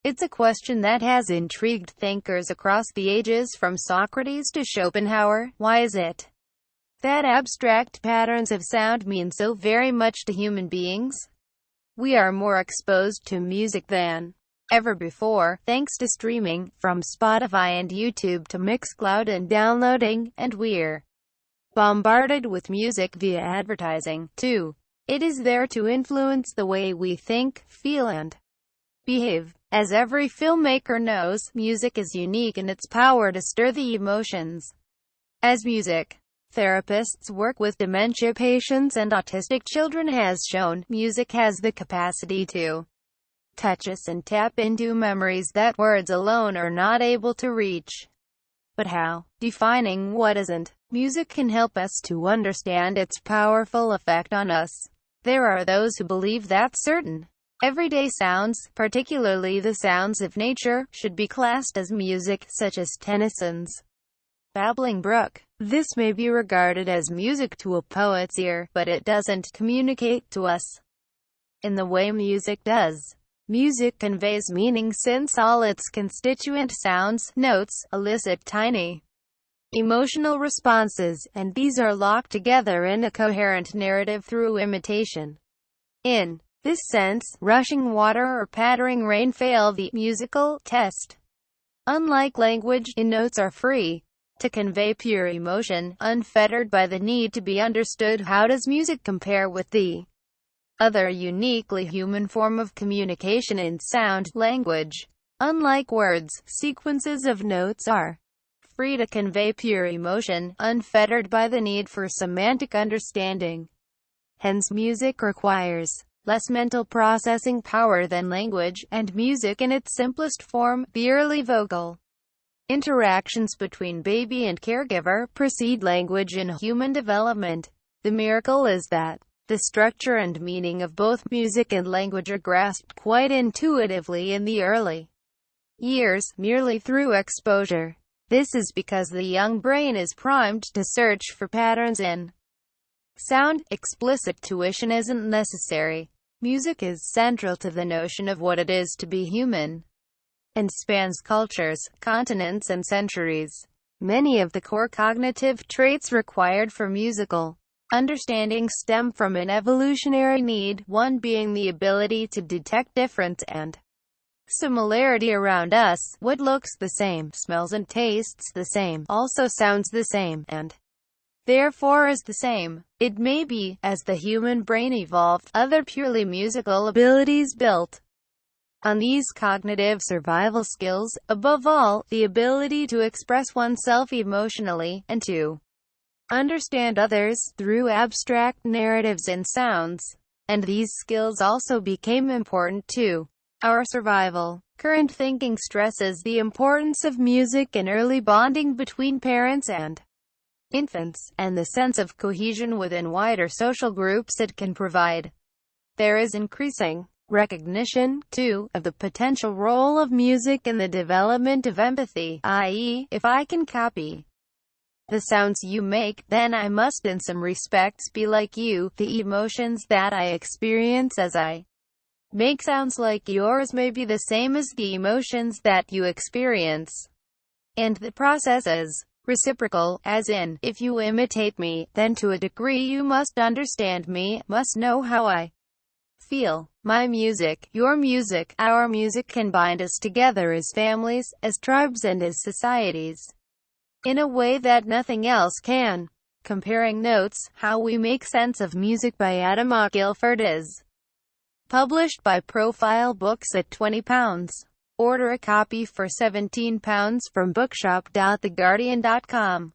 It's a question that has intrigued thinkers across the ages, from Socrates to Schopenhauer. Why is it that abstract patterns of sound mean so very much to human beings? We are more exposed to music than ever before, thanks to streaming, from Spotify and YouTube to Mixcloud and downloading, and we're bombarded with music via advertising, too. It is there to influence the way we think, feel and behave. As every filmmaker knows, music is unique in its power to stir the emotions. As music therapists work with dementia patients and autistic children has shown, music has the capacity to touch us and tap into memories that words alone are not able to reach. But how? Defining what isn't. Music can help us to understand its powerful effect on us. There are those who believe that certain everyday sounds, particularly the sounds of nature, should be classed as music, such as Tennyson's Babbling Brook. This may be regarded as music to a poet's ear, but it doesn't communicate to us in the way music does. Music conveys meaning since all its constituent sounds, notes, elicit tiny emotional responses, and these are locked together in a coherent narrative through imitation. In this sense, rushing water or pattering rain fail the musical test. Unlike language, notes are free to convey pure emotion, unfettered by the need to be understood. How does music compare with the other uniquely human form of communication in sound, language? Unlike words, sequences of notes are free to convey pure emotion, unfettered by the need for semantic understanding. Hence, music requires less mental processing power than language, and music in its simplest form, the early vocal interactions between baby and caregiver, precede language in human development. The miracle is that the structure and meaning of both music and language are grasped quite intuitively in the early years, merely through exposure. This is because the young brain is primed to search for patterns in sound. Explicit tuition isn't necessary. Music is central to the notion of what it is to be human, and spans cultures, continents and centuries. Many of the core cognitive traits required for musical understanding stem from an evolutionary need, one being the ability to detect difference and similarity around us. What looks the same, smells and tastes the same, also sounds the same, and therefore is the same. It may be, as the human brain evolved, other purely musical abilities built on these cognitive survival skills, above all, the ability to express oneself emotionally, and to understand others, through abstract narratives and sounds. And these skills also became important to our survival. Current thinking stresses the importance of music in early bonding between parents and infants, and the sense of cohesion within wider social groups it can provide. There is increasing recognition, too, of the potential role of music in the development of empathy, i.e., if I can copy the sounds you make, then I must in some respects be like you. The emotions that I experience as I make sounds like yours may be the same as the emotions that you experience. And the process is reciprocal, as in, if you imitate me, then to a degree you must understand me, must know how I feel. My music, your music, our music can bind us together as families, as tribes and as societies, in a way that nothing else can. Comparing Notes, How We Make Sense of Music by Adam A. Guilford is published by Profile Books at £20. Order a copy for £17 from bookshop.theguardian.com.